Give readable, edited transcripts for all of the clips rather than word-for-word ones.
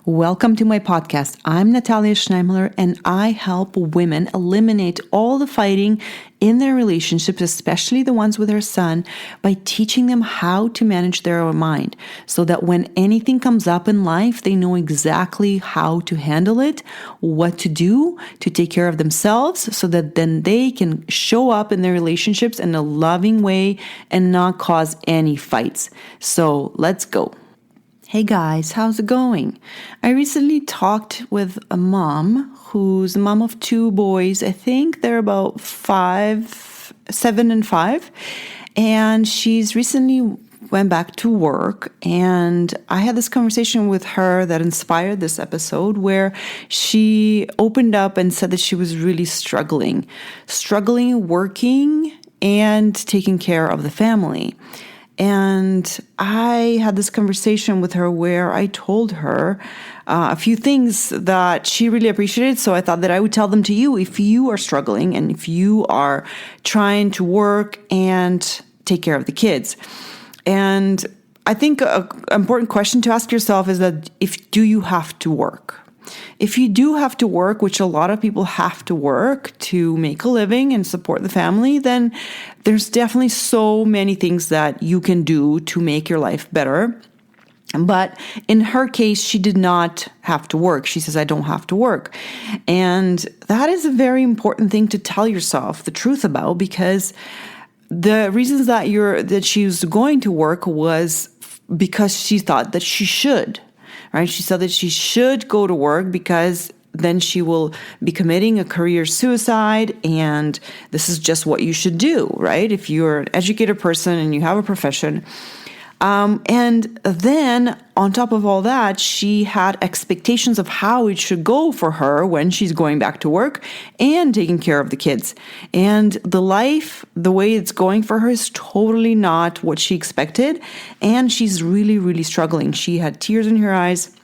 Welcome to my podcast. I'm Natalia Schneimler, and I help women eliminate all the fighting in their relationships, especially the ones with their son, by teaching them how to manage their own mind so that when anything comes up in life, they know exactly how to handle it, what to do to take care of themselves so that then they can show up in their relationships in a loving way and not cause any fights. So let's go. Hey guys, how's it going? I recently talked with a mom who's a mom of two boys. I think they're about 7 and 5. And she's recently went back to work. And I had this conversation with her that inspired this episode where she opened up and said that she was really struggling working and taking care of the family. And I had this conversation with her where I told her a few things that she really appreciated. So I thought that I would tell them to you if you are struggling and if you are trying to work and take care of the kids. And I think an important question to ask yourself is that do you have to work? If you do have to work, which a lot of people have to work to make a living and support the family, then there's definitely so many things that you can do to make your life better. But in her case, she did not have to work. She says, I don't have to work. And that is a very important thing to tell yourself the truth about, because the reasons that she was going to work was because she thought that she should. Right? She said that she should go to work because then she will be committing a career suicide, and this is just what you should do, right? If you're an educated person and you have a profession. And then on top of all that, she had expectations of how it should go for her when she's going back to work and taking care of the kids. And the way it's going for her is totally not what she expected. And she's really, really struggling. She had tears in her eyes.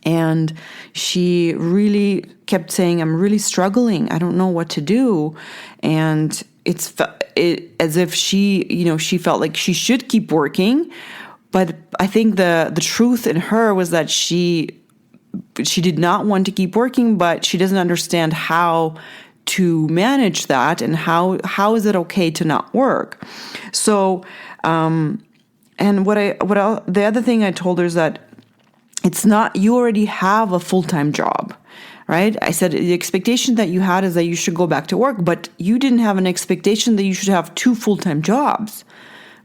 And she really kept saying, I'm really struggling. I don't know what to do. And it's as if she felt like she should keep working. But I think the truth in her was that she did not want to keep working, but she doesn't understand how to manage that and how is it okay to not work. So, and the other thing I told her is that it's not, you already have a full-time job, right? I said the expectation that you had is that you should go back to work, but you didn't have an expectation that you should have 2 full-time jobs,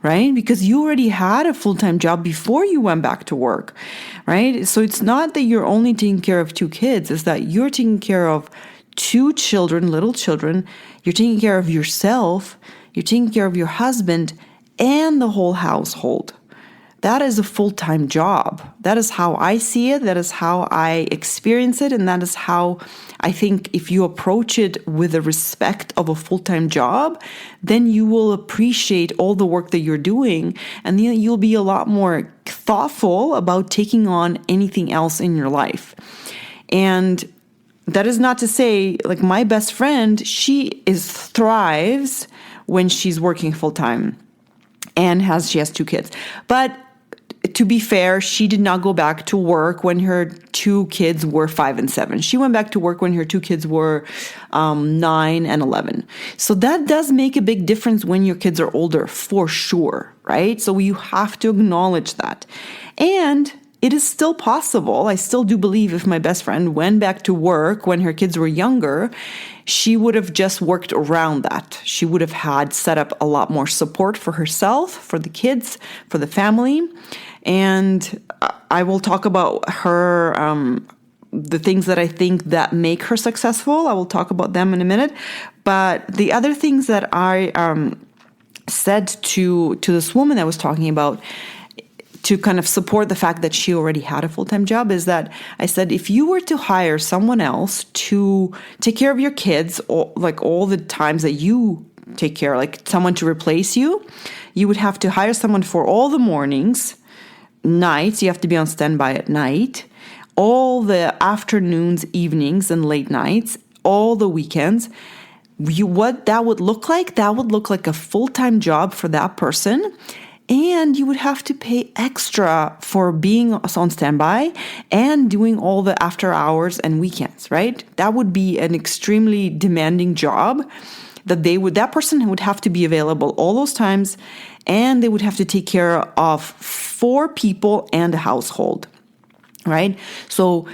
right? Because you already had a full-time job before you went back to work, right? So it's not that you're only taking care of 2 kids, it's that you're taking care of 2 children, little children. You're taking care of yourself, you're taking care of your husband and the whole household. That is a full-time job. That is how I see it. That is how I experience it. And that is how I think if you approach it with the respect of a full-time job, then you will appreciate all the work that you're doing. And then you'll be a lot more thoughtful about taking on anything else in your life. And that is not to say, like my best friend, she thrives when she's working full-time and she has 2 kids. But to be fair, she did not go back to work when her 2 kids were 5 and 7. She went back to work when her 2 kids were 9 and 11. So that does make a big difference when your kids are older, for sure, right? So you have to acknowledge that. And it is still possible. I still do believe if my best friend went back to work when her kids were younger, she would have just worked around that. She would have had set up a lot more support for herself, for the kids, for the family. And I will talk about her, the things that I think that make her successful. I will talk about them in a minute. But the other things that I said to this woman I was talking about to kind of support the fact that she already had a full-time job is that I said, if you were to hire someone else to take care of your kids, all the times that you take care, like someone to replace you, you would have to hire someone for all the mornings, nights, you have to be on standby at night, all the afternoons, evenings, and late nights, all the weekends. What that would look like a full-time job for that person. And you would have to pay extra for being on standby and doing all the after hours and weekends, right? That would be an extremely demanding job that person would have to be available all those times, and they would have to take care of 4 people and a household, right? So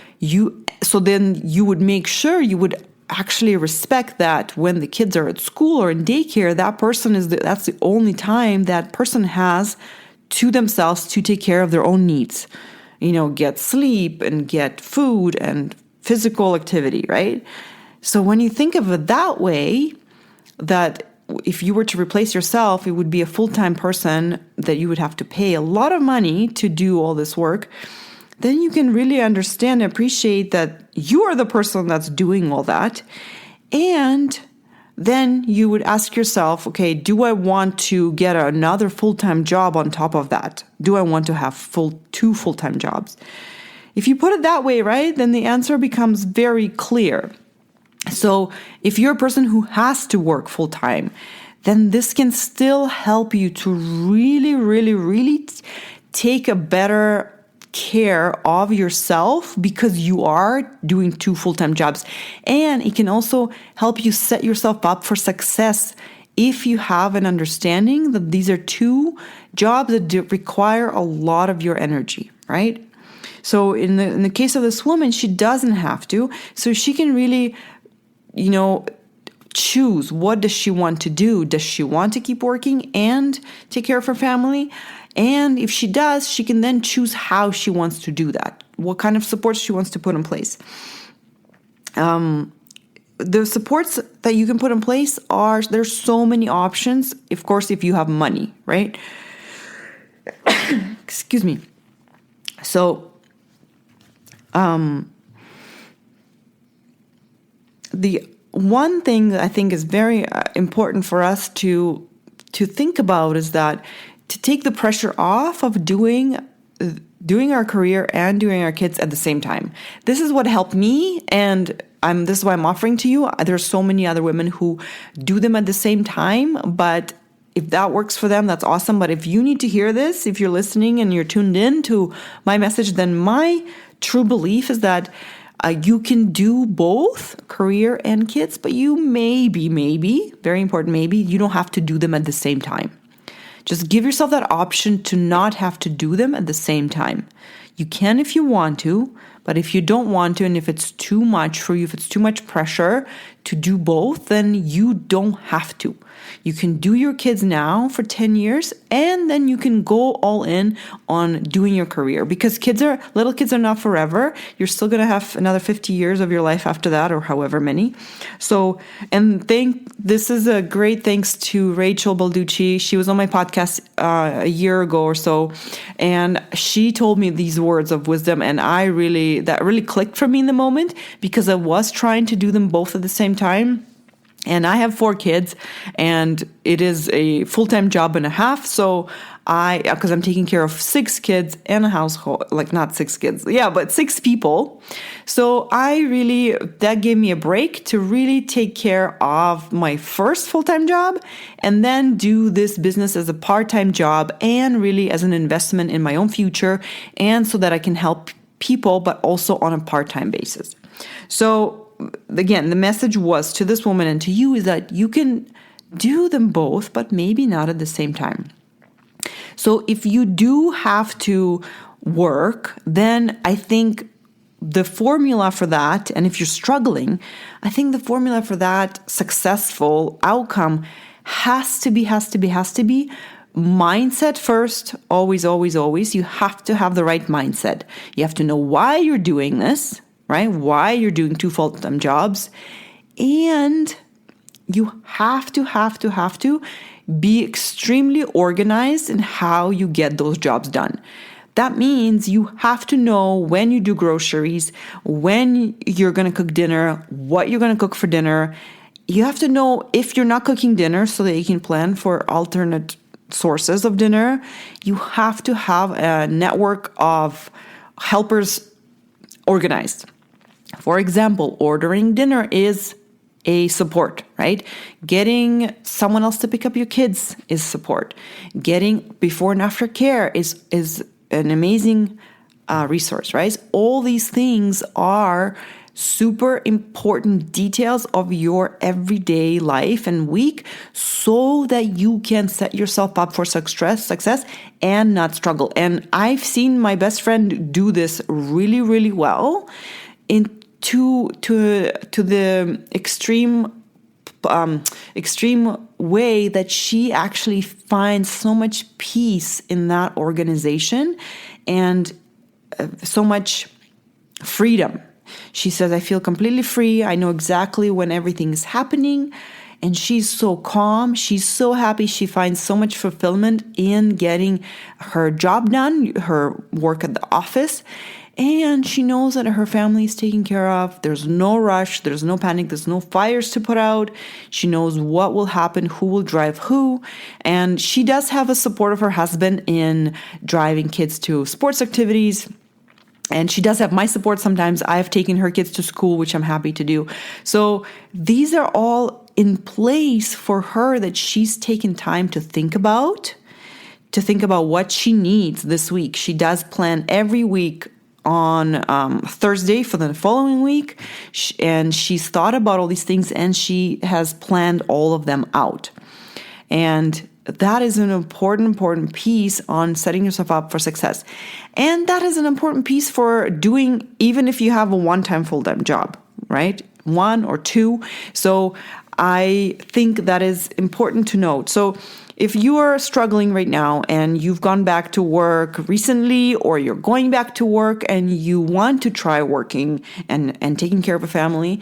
then you would make sure you would actually respect that when the kids are at school or in daycare, that's the only time that person has to themselves to take care of their own needs. Get sleep and get food and physical activity, right? So when you think of it that way, that if you were to replace yourself, it would be a full-time person that you would have to pay a lot of money to do all this work, then you can really understand and appreciate that you are the person that's doing all that. And then you would ask yourself, okay, do I want to get another full-time job on top of that? Do I want to have 2 full-time jobs? If you put it that way, right, then the answer becomes very clear. So if you're a person who has to work full-time, then this can still help you to really, really, really take a better care of yourself because you are doing 2 full-time jobs. And it can also help you set yourself up for success if you have an understanding that these are 2 jobs that require a lot of your energy, right? So in the case of this woman, she doesn't have to. So she can really, choose what does she want to do. Does she want to keep working and take care of her family? And if she does, she can then choose how she wants to do that, what kind of supports she wants to put in place. The supports that you can put in place there's so many options, of course, if you have money, right? Excuse me. So, the one thing that I think is very important for us to think about is that to take the pressure off of doing our career and doing our kids at the same time. This is what helped me, and this is why I'm offering to you. There's so many other women who do them at the same time, but if that works for them, that's awesome. But if you need to hear this, if you're listening and you're tuned in to my message, then my true belief is that you can do both career and kids, but you maybe, very important, maybe, you don't have to do them at the same time. Just give yourself that option to not have to do them at the same time. You can if you want to, but if you don't want to, and if it's too much for you, if it's too much pressure to do both, then you don't have to. You can do your kids now for 10 years, and then you can go all in on doing your career, because little kids are not forever. You're still going to have another 50 years of your life after that, or however many. So, this is a great thanks to Rachel Balducci. She was on my podcast a year ago or so, and she told me these words of wisdom, and that really clicked for me in the moment, because I was trying to do them both at the same time. And I have 4 kids, and it is a full-time job and a half. So because I'm taking care of 6 kids and a household, like not 6 kids, but 6 people. So that gave me a break to really take care of my first full-time job, and then do this business as a part-time job, and really as an investment in my own future, and so that I can help people, but also on a part-time basis. So again, the message was to this woman and to you is that you can do them both, but maybe not at the same time. So if you do have to work, then I think the formula for that, and if you're struggling, I think the formula for that successful outcome has to be mindset first. Always, always, always. You have to have the right mindset. You have to know why you're doing this, right? Why you're doing 2 full-time jobs. And you have to be extremely organized in how you get those jobs done. That means you have to know when you do groceries, when you're going to cook dinner, what you're going to cook for dinner. You have to know if you're not cooking dinner so that you can plan for alternate sources of dinner. You have to have a network of helpers organized. For example, ordering dinner is a support, right? Getting someone else to pick up your kids is support. Getting before and after care is an amazing resource, right? All these things are super important details of your everyday life and week so that you can set yourself up for success and not struggle. And I've seen my best friend do this really, really well to the extreme way that she actually finds so much peace in that organization and so much freedom. She says, I feel completely free. I know exactly when everything is happening. And she's so calm. She's so happy. She finds so much fulfillment in getting her job done, her work at the office. And she knows that her family is taken care of. There's no rush. There's no panic. There's no fires to put out. She knows what will happen, who will drive who. And she does have a support of her husband in driving kids to sports activities. And she does have my support sometimes. I've taken her kids to school, which I'm happy to do. So these are all in place for her that she's taken time to think about what she needs this week. She does plan every week on Thursday for the following week. And she's thought about all these things and she has planned all of them out. And that is an important piece on setting yourself up for success. And that is an important piece for doing, even if you have a one-time full-time job, right? 1 or 2. So I think that is important to note. So if you are struggling right now and you've gone back to work recently, or you're going back to work and you want to try working and taking care of a family,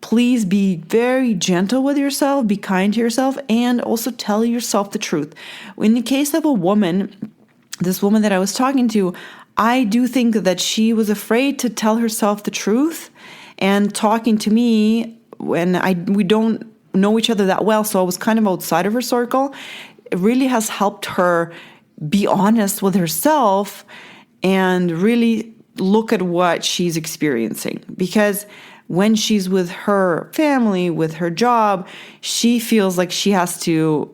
please be very gentle with yourself, be kind to yourself, and also tell yourself the truth. In the case of a woman, this woman that I was talking to, I do think that she was afraid to tell herself the truth. And talking to me, when we don't know each other that well, so I was kind of outside of her circle, it really has helped her be honest with herself and really look at what she's experiencing. Because when she's with her family, with her job, she feels like she has to,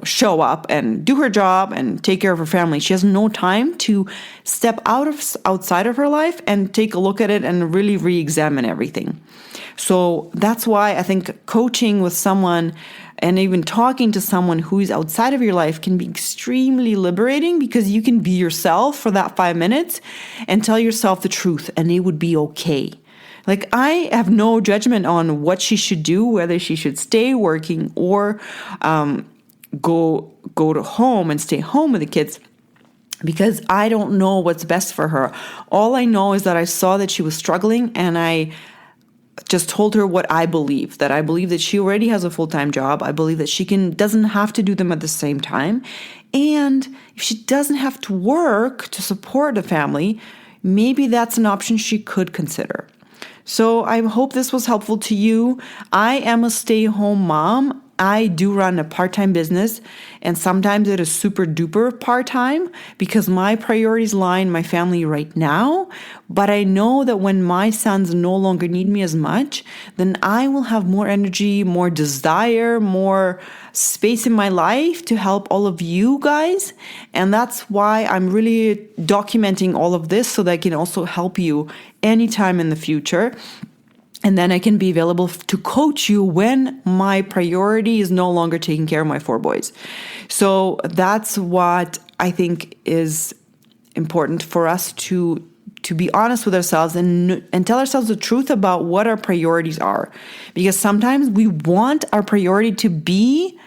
show up and do her job and take care of her family. She has no time to step outside of her life and take a look at it and really re-examine everything. So that's why I think coaching with someone and even talking to someone who is outside of your life can be extremely liberating, because you can be yourself for that 5 minutes and tell yourself the truth and it would be okay. Like, I have no judgment on what she should do, whether she should stay working or go to home and stay home with the kids, because I don't know what's best for her. All I know is that I saw that she was struggling, and I just told her what I believe, that I believe that she already has a full-time job. I believe that she doesn't have to do them at the same time. And if she doesn't have to work to support a family, maybe that's an option she could consider. So I hope this was helpful to you. I am a stay-home mom. I do run a part-time business, and sometimes it is super duper part-time because my priorities lie in my family right now. But I know that when my sons no longer need me as much, then I will have more energy, more desire, more space in my life to help all of you guys. And that's why I'm really documenting all of this, so that I can also help you anytime in the future. And then I can be available to coach you when my priority is no longer taking care of my 4 boys. So that's what I think is important for us to be honest with ourselves and tell ourselves the truth about what our priorities are. Because sometimes we want our priority to be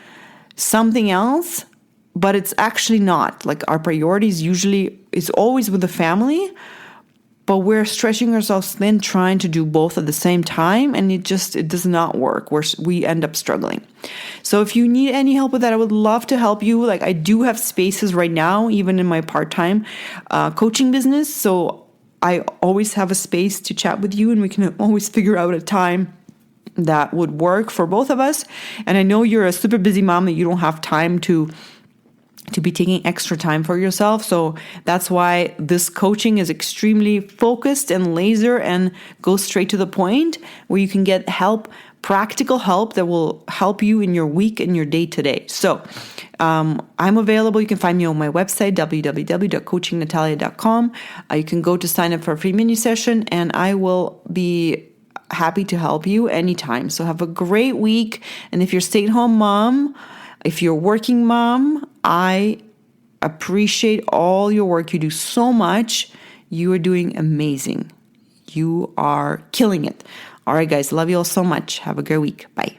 something else, but it's actually not. Like, our priorities usually is always with the family, but we're stretching ourselves thin trying to do both at the same time, and it does not work. We end up struggling. So if you need any help with that, I would love to help you. Like, I do have spaces right now, even in my part-time coaching business. So I always have a space to chat with you, and we can always figure out a time that would work for both of us. And I know you're a super busy mom that you don't have time to to be taking extra time for yourself. So that's why this coaching is extremely focused and laser and goes straight to the point, where you can get help, practical help that will help you in your week and your day to day. So I'm available. You can find me on my website, www.coachingnatalia.com. You can go to sign up for a free mini session, and I will be happy to help you anytime. So have a great week. And if you're a stay-at-home mom, if you're a working mom, I appreciate all your work. You do so much. You are doing amazing. You are killing it. All right, guys. Love you all so much. Have a great week. Bye.